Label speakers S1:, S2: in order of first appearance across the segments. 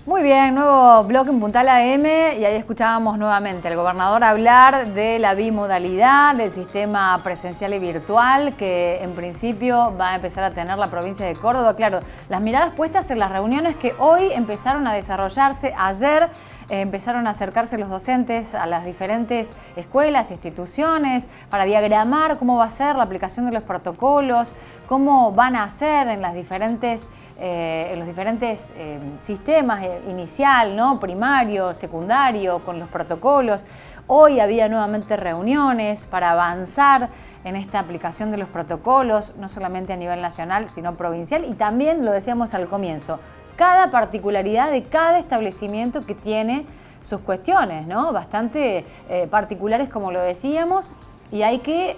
S1: Muy bien, nuevo blog en Puntal AM y ahí escuchábamos nuevamente al gobernador hablar de la bimodalidad, del sistema presencial y virtual que en principio va a empezar a tener la provincia de Córdoba. Claro, las miradas puestas en las reuniones que hoy empezaron a desarrollarse. Ayer empezaron a acercarse los docentes a las diferentes escuelas, instituciones, para diagramar cómo va a ser la aplicación de los protocolos, cómo van a ser en los diferentes sistemas inicial, ¿no? Primario, secundario, con los protocolos. Hoy había nuevamente reuniones para avanzar en esta aplicación de los protocolos, no solamente a nivel nacional, sino provincial, y también, lo decíamos al comienzo, cada particularidad de cada establecimiento que tiene sus cuestiones, ¿no? Bastante particulares, como lo decíamos, y hay que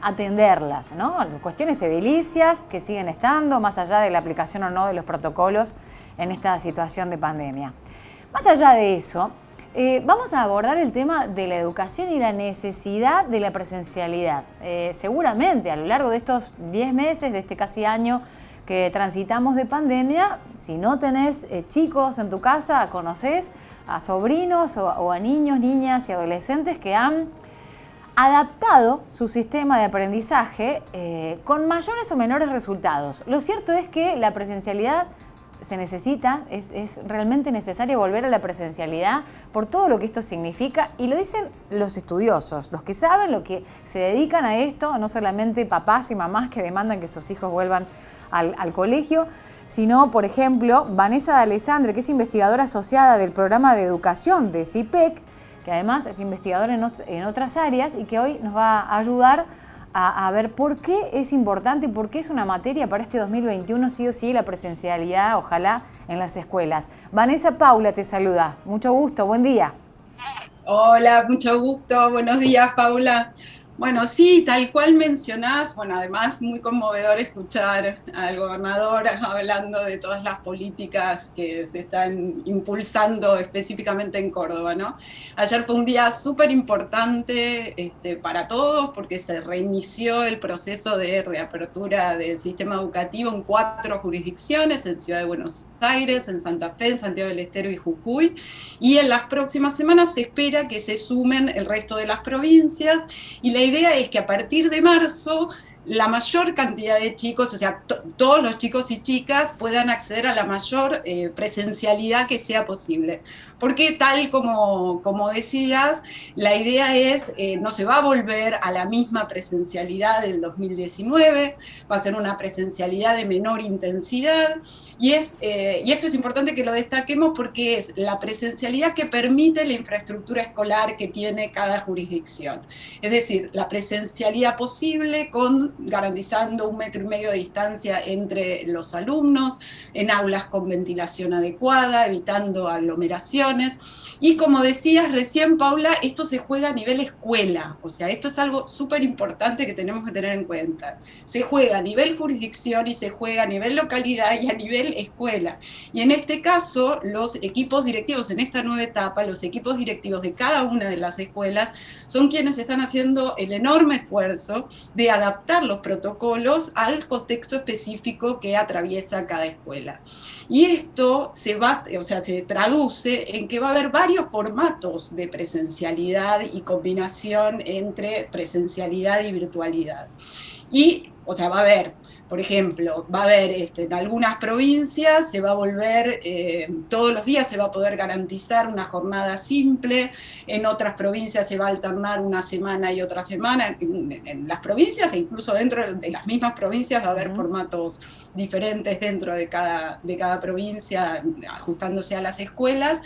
S1: atenderlas, ¿no? Cuestiones edilicias que siguen estando, más allá de la aplicación o no de los protocolos en esta situación de pandemia. Más allá de eso, vamos a abordar el tema de la educación y la necesidad de la presencialidad. Seguramente a lo largo de estos 10 meses, de este casi año que transitamos de pandemia, si no tenés chicos en tu casa, conocés a sobrinos o a niños, niñas y adolescentes que han adaptado su sistema de aprendizaje con mayores o menores resultados. Lo cierto es que la presencialidad se necesita, es realmente necesario volver a la presencialidad por todo lo que esto significa, y lo dicen los estudiosos, los que saben, los que se dedican a esto, no solamente papás y mamás que demandan que sus hijos vuelvan al colegio, sino, por ejemplo, Vanessa D'Alessandre, que es investigadora asociada del programa de educación de CIPEC, que además es investigadora en otras áreas y que hoy nos va a ayudar a ver por qué es importante y por qué es una materia para este 2021, sí o sí, la presencialidad, ojalá, en las escuelas. Vanessa, Paula te saluda. Mucho gusto, buen día.
S2: Hola, mucho gusto. Buenos días, Paula. Bueno, sí, tal cual mencionás, bueno, además muy conmovedor escuchar al gobernador hablando de todas las políticas que se están impulsando específicamente en Córdoba, ¿no? Ayer fue un día súper importante para todos porque se reinició el proceso de reapertura del sistema educativo en 4 jurisdicciones, en Ciudad de Buenos Aires, en Santa Fe, en Santiago del Estero y Jujuy, y en las próximas semanas se espera que se sumen el resto de las provincias, y la idea es que a partir de marzo la mayor cantidad de chicos, o sea, todos los chicos y chicas puedan acceder a la mayor presencialidad que sea posible. Porque tal como decías, la idea es, no se va a volver a la misma presencialidad del 2019, va a ser una presencialidad de menor intensidad, y esto es importante que lo destaquemos porque es la presencialidad que permite la infraestructura escolar que tiene cada jurisdicción. Es decir, la presencialidad posible garantizando 1,5 metros de distancia entre los alumnos, en aulas con ventilación adecuada, evitando aglomeraciones. Y como decías recién, Paula, esto se juega a nivel escuela, o sea, esto es algo súper importante que tenemos que tener en cuenta. Se juega a nivel jurisdicción y se juega a nivel localidad y a nivel escuela. Y en este caso, los equipos directivos en esta nueva etapa, los equipos directivos de cada una de las escuelas, son quienes están haciendo el enorme esfuerzo de adaptar los protocolos al contexto específico que atraviesa cada escuela. Y esto se traduce en que va a haber varios formatos de presencialidad y combinación entre presencialidad y virtualidad. Y, o sea, va a haber, por ejemplo, va a haber en algunas provincias, se va a volver, todos los días se va a poder garantizar una jornada simple, en otras provincias se va a alternar una semana y otra semana, en las provincias e incluso dentro de las mismas provincias va a haber formatos diferentes dentro de cada provincia, ajustándose a las escuelas.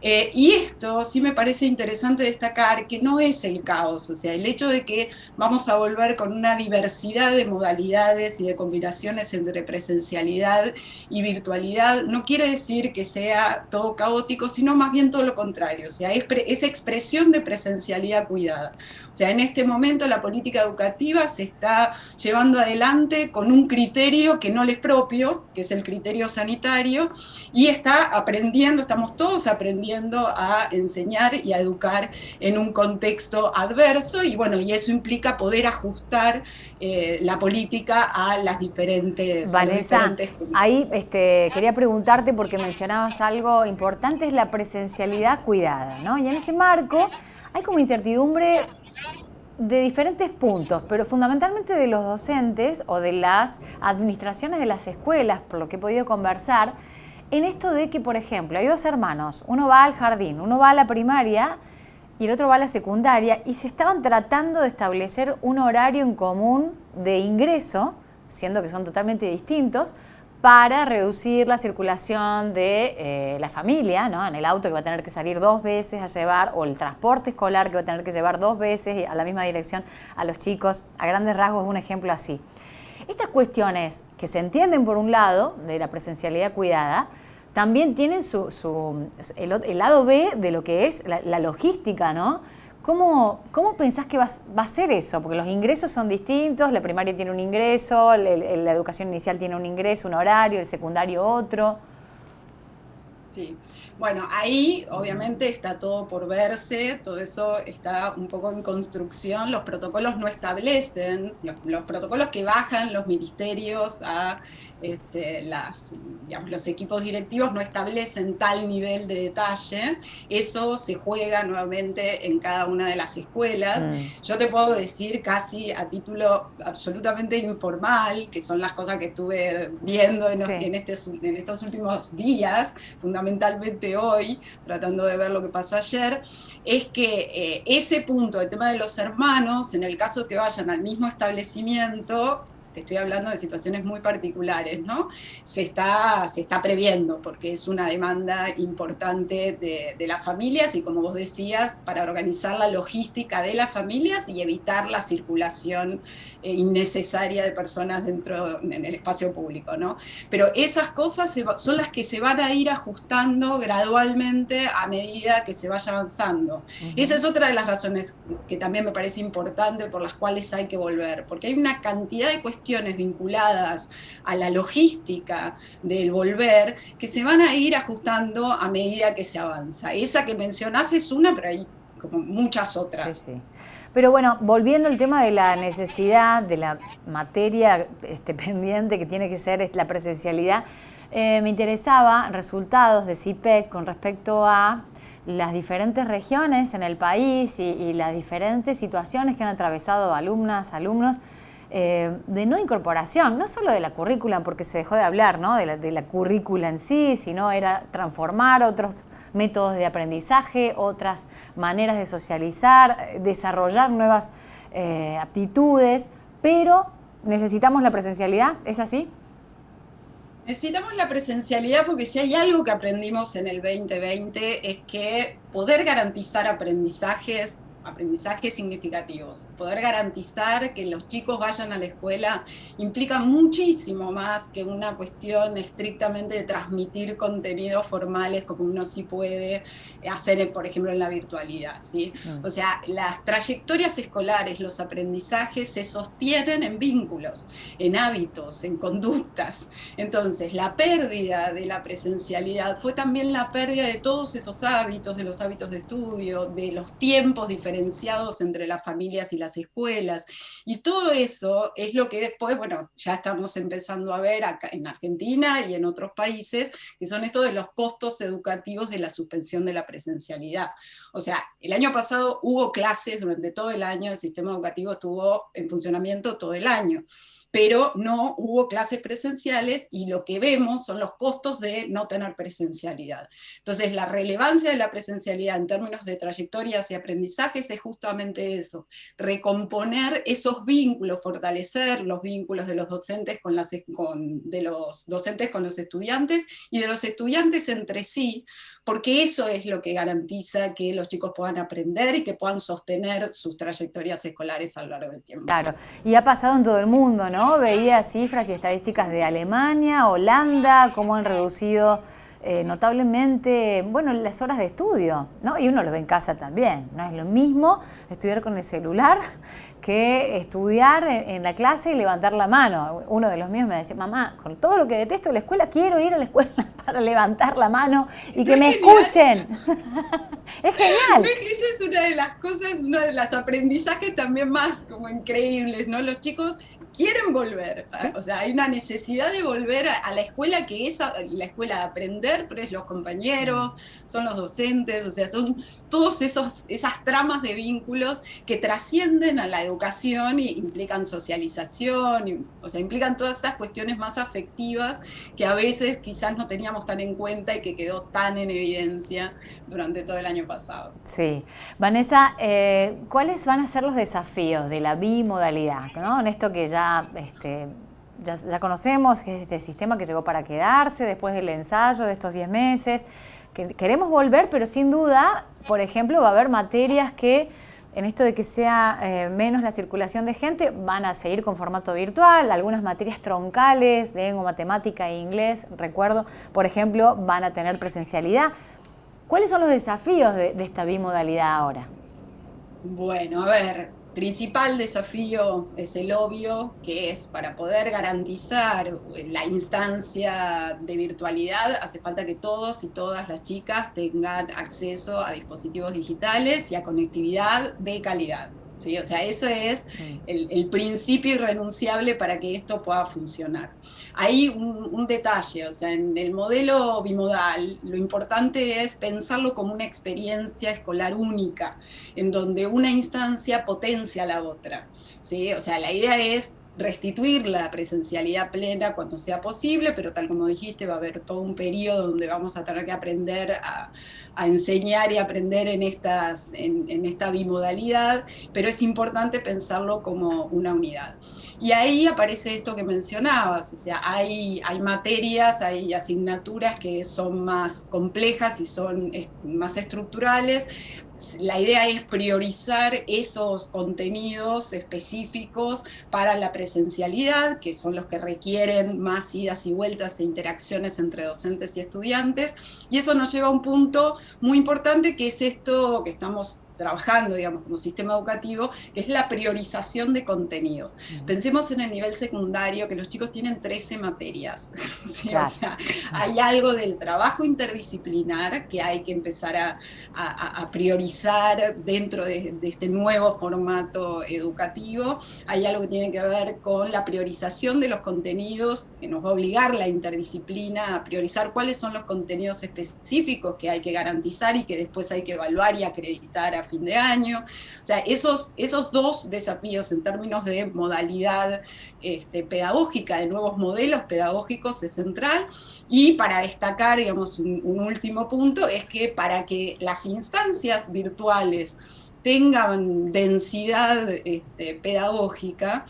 S2: Y esto sí me parece interesante destacar que no es el caos, o sea, el hecho de que vamos a volver con una diversidad de modalidades y de combinaciones entre presencialidad y virtualidad no quiere decir que sea todo caótico, sino más bien todo lo contrario, o sea, es expresión de presencialidad cuidada. O sea, en este momento la política educativa se está llevando adelante con un criterio que no es propio, que es el criterio sanitario, y estamos todos aprendiendo a enseñar y a educar en un contexto adverso, y bueno, y eso implica poder ajustar la política a las diferentes...
S1: Vanessa, ahí quería preguntarte porque mencionabas algo importante, es la presencialidad cuidada, ¿no? Y en ese marco hay como incertidumbre de diferentes puntos, pero fundamentalmente de los docentes o de las administraciones de las escuelas, por lo que he podido conversar, en esto de que, por ejemplo, hay dos hermanos, uno va al jardín, uno va a la primaria y el otro va a la secundaria, y se estaban tratando de establecer un horario en común de ingreso, siendo que son totalmente distintos, para reducir la circulación de la familia, ¿no? En el auto que va a tener que salir 2 veces a llevar, o el transporte escolar que va a tener que llevar 2 veces a la misma dirección a los chicos. A grandes rasgos es un ejemplo así. Estas cuestiones que se entienden por un lado de la presencialidad cuidada, también tienen el lado B de lo que es la logística, ¿no? ¿Cómo pensás que va a ser eso? Porque los ingresos son distintos, la primaria tiene un ingreso, la educación inicial tiene un ingreso, un horario, el secundario otro.
S2: Sí, bueno, ahí obviamente está todo por verse, todo eso está un poco en construcción, los protocolos no establecen, los protocolos que bajan los ministerios a digamos, los equipos directivos no establecen tal nivel de detalle, eso se juega nuevamente en cada una de las escuelas. Yo te puedo decir casi a título absolutamente informal, que son las cosas que estuve viendo en estos últimos días, fundamentalmente hoy, tratando de ver lo que pasó ayer, es que ese punto, el tema de los hermanos, en el caso que vayan al mismo establecimiento, te estoy hablando de situaciones muy particulares, ¿no? Se está previendo, porque es una demanda importante de las familias y, como vos decías, para organizar la logística de las familias y evitar la circulación innecesaria de personas en el espacio público, ¿no? Pero esas cosas son las que se van a ir ajustando gradualmente a medida que se vaya avanzando. Esa es otra de las razones que también me parece importante por las cuales hay que volver, porque hay una cantidad de cuestiones vinculadas a la logística del volver que se van a ir ajustando a medida que se avanza. Esa que mencionás es una, pero hay como muchas otras.
S1: Sí, sí. Pero bueno, volviendo al tema de la necesidad, de la materia pendiente que tiene que ser la presencialidad, me interesaba resultados de CIPEC con respecto a las diferentes regiones en el país y las diferentes situaciones que han atravesado alumnas, alumnos, de no incorporación, no solo de la currícula, porque se dejó de hablar, ¿no? de la currícula en sí, sino era transformar otros métodos de aprendizaje, otras maneras de socializar, desarrollar nuevas aptitudes, pero necesitamos la presencialidad, ¿es así?
S2: Necesitamos la presencialidad porque si hay algo que aprendimos en el 2020 es que poder garantizar aprendizajes significativos, poder garantizar que los chicos vayan a la escuela implica muchísimo más que una cuestión estrictamente de transmitir contenidos formales como uno sí puede hacer, por ejemplo, en la virtualidad, ¿sí? O sea, las trayectorias escolares, los aprendizajes se sostienen en vínculos, en hábitos, en conductas. Entonces, la pérdida de la presencialidad fue también la pérdida de todos esos hábitos, de los hábitos de estudio, de los tiempos diferenciados entre las familias y las escuelas, y todo eso es lo que después, bueno, ya estamos empezando a ver acá en Argentina y en otros países, que son esto de los costos educativos de la suspensión de la presencialidad. O sea, el año pasado hubo clases durante todo el año, el sistema educativo estuvo en funcionamiento todo el año, pero no hubo clases presenciales y lo que vemos son los costos de no tener presencialidad. Entonces, la relevancia de la presencialidad en términos de trayectorias y aprendizajes es justamente eso, recomponer esos vínculos, fortalecer los vínculos de los docentes con los estudiantes y de los estudiantes entre sí, porque eso es lo que garantiza que los chicos puedan aprender y que puedan sostener sus trayectorias escolares a lo largo del tiempo.
S1: Claro, y ha pasado en todo el mundo, ¿no? Veía cifras y estadísticas de Alemania, Holanda, cómo han reducido notablemente, bueno, las horas de estudio, ¿no? Y uno lo ve en casa también, no es lo mismo estudiar con el celular que estudiar en la clase y levantar la mano. Uno de los míos me decía, mamá, con todo lo que detesto de la escuela, quiero ir a la escuela para levantar la mano y que me escuchen. Es genial.
S2: Esa es una de las cosas, uno de los aprendizajes también más como increíbles, ¿no? Los chicos quieren volver, o sea, hay una necesidad de volver a la escuela, que es la escuela de aprender, pero es los compañeros, son los docentes, o sea, son todos esas tramas de vínculos que trascienden a la educación y implican socialización, o sea, implican todas esas cuestiones más afectivas que a veces quizás no teníamos tan en cuenta y que quedó tan en evidencia durante todo el año pasado.
S1: Sí. Vanessa, ¿cuáles van a ser los desafíos de la bimodalidad, ¿no? En esto que ya conocemos, que es este sistema que llegó para quedarse después del ensayo de estos 10 meses, que queremos volver, pero sin duda, por ejemplo, va a haber materias que, en esto de que sea menos la circulación de gente, van a seguir con formato virtual, algunas materias troncales, lengua, matemática e inglés, recuerdo, por ejemplo, van a tener presencialidad. ¿Cuáles son los desafíos de esta bimodalidad ahora?
S2: Bueno, a ver, principal desafío es el obvio, que es para poder garantizar la instancia de virtualidad, hace falta que todos y todas las chicas tengan acceso a dispositivos digitales y a conectividad de calidad. ¿Sí? O sea, ese es el principio irrenunciable para que esto pueda funcionar. Hay un detalle, o sea, en el modelo bimodal, lo importante es pensarlo como una experiencia escolar única, en donde una instancia potencia a la otra. ¿Sí? O sea, la idea es restituir la presencialidad plena cuando sea posible, pero tal como dijiste, va a haber todo un periodo donde vamos a tener que aprender a enseñar y aprender en esta bimodalidad, pero es importante pensarlo como una unidad. Y ahí aparece esto que mencionabas, o sea, hay materias, hay asignaturas que son más complejas y son más estructurales. La idea es priorizar esos contenidos específicos para la presencialidad, que son los que requieren más idas y vueltas e interacciones entre docentes y estudiantes, y eso nos lleva a un punto muy importante, que es esto que estamos trabajando, digamos, como sistema educativo, que es la priorización de contenidos. Pensemos en el nivel secundario, que los chicos tienen 13 materias, ¿sí? Claro. O sea, hay algo del trabajo interdisciplinar que hay que empezar a priorizar dentro de este nuevo formato educativo. Hay algo que tiene que ver con la priorización de los contenidos, que nos va a obligar la interdisciplina a priorizar cuáles son los contenidos específicos que hay que garantizar y que después hay que evaluar y acreditar a fin de año. O sea, esos dos desafíos en términos de modalidad pedagógica, de nuevos modelos pedagógicos, es central. Y para destacar, digamos, un último punto, es que para que las instancias virtuales tengan densidad pedagógica,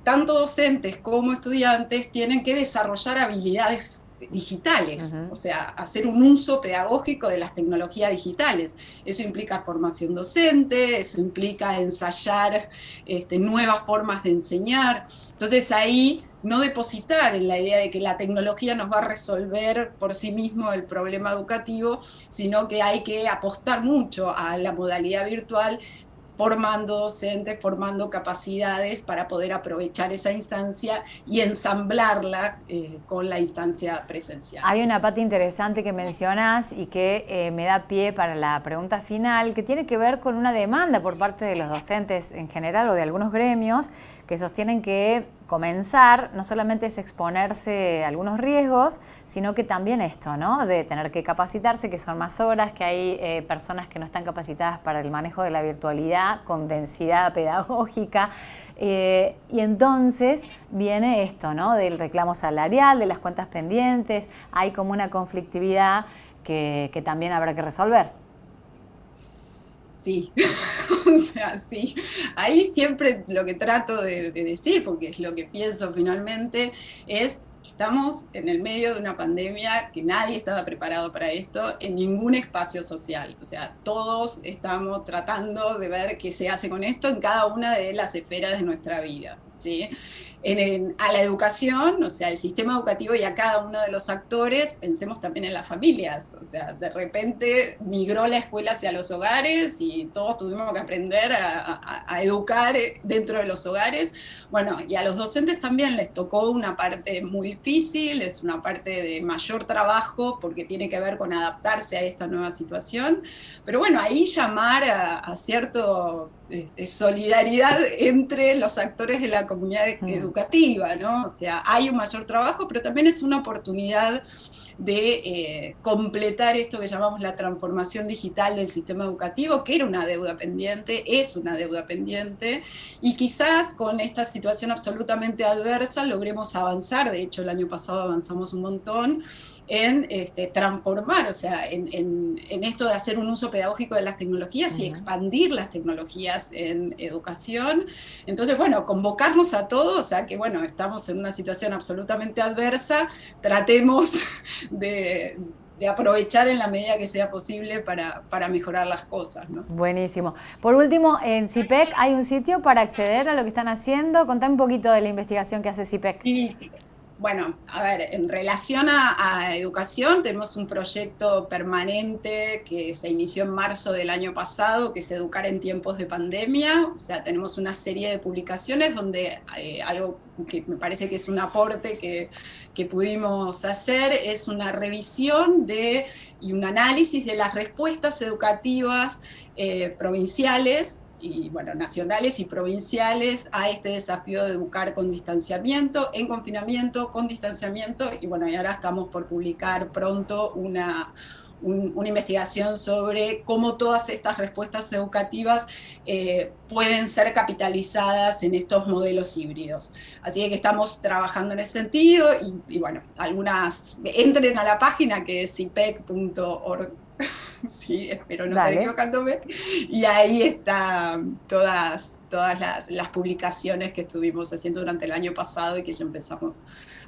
S2: tanto docentes como estudiantes tienen que desarrollar habilidades digitales, o sea, hacer un uso pedagógico de las tecnologías digitales. Eso implica formación docente, eso implica ensayar nuevas formas de enseñar. Entonces ahí no depositar en la idea de que la tecnología nos va a resolver por sí mismo el problema educativo, sino que hay que apostar mucho a la modalidad virtual, formando docentes, formando capacidades para poder aprovechar esa instancia y ensamblarla con la instancia presencial.
S1: Hay una parte interesante que mencionas y que me da pie para la pregunta final, que tiene que ver con una demanda por parte de los docentes en general o de algunos gremios que sostienen que comenzar no solamente es exponerse a algunos riesgos, sino que también esto, ¿no? De tener que capacitarse, que son más horas, que hay personas que no están capacitadas para el manejo de la virtualidad con densidad pedagógica. Y entonces viene esto, ¿no? Del reclamo salarial, de las cuentas pendientes. Hay como una conflictividad que también habrá que resolver.
S2: Sí, o sea, sí. Ahí siempre lo que trato de decir, porque es lo que pienso finalmente, es estamos en el medio de una pandemia que nadie estaba preparado para esto en ningún espacio social. O sea, todos estamos tratando de ver qué se hace con esto en cada una de las esferas de nuestra vida, ¿sí? a la educación, o sea, el sistema educativo y a cada uno de los actores, pensemos también en las familias, o sea, de repente migró la escuela hacia los hogares y todos tuvimos que aprender a educar dentro de los hogares. Bueno, y a los docentes también les tocó una parte muy difícil, es una parte de mayor trabajo porque tiene que ver con adaptarse a esta nueva situación, pero bueno, ahí llamar a cierto solidaridad entre los actores de la comunidad educativa, ¿no? O sea, hay un mayor trabajo, pero también es una oportunidad de completar esto que llamamos la transformación digital del sistema educativo, que era una deuda pendiente, es una deuda pendiente, y quizás con esta situación absolutamente adversa logremos avanzar. De hecho, el año pasado avanzamos un montón en transformar, o sea, en esto de hacer un uso pedagógico de las tecnologías y expandir las tecnologías en educación. Entonces, bueno, convocarnos a todos a que, bueno, estamos en una situación absolutamente adversa, tratemos de aprovechar en la medida que sea posible para mejorar las cosas, ¿no?
S1: Buenísimo. Por último, en CIPEC hay un sitio para acceder a lo que están haciendo. Contame un poquito de la investigación que hace CIPEC.
S2: Sí. Bueno, a ver, en relación a educación, tenemos un proyecto permanente que se inició en marzo del año pasado, que es Educar en tiempos de pandemia. O sea, tenemos una serie de publicaciones donde algo que me parece que es un aporte que pudimos hacer es una revisión y un análisis de las respuestas educativas provinciales y bueno, nacionales y provinciales a este desafío de educar con distanciamiento, en confinamiento, con distanciamiento, y bueno, y ahora estamos por publicar pronto una investigación sobre cómo todas estas respuestas educativas pueden ser capitalizadas en estos modelos híbridos. Así que estamos trabajando en ese sentido y bueno, entren a la página que es cipec.org. Sí, espero no estar equivocándome. Y ahí están todas las publicaciones que estuvimos haciendo durante el año pasado y que ya empezamos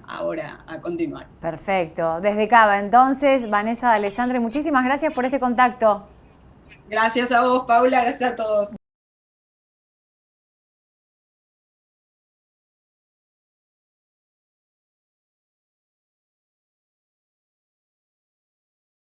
S2: ahora a continuar.
S1: Perfecto. Desde Cava, entonces, Vanessa D'Alessandri, muchísimas gracias por este contacto.
S2: Gracias a vos, Paula, gracias a todos.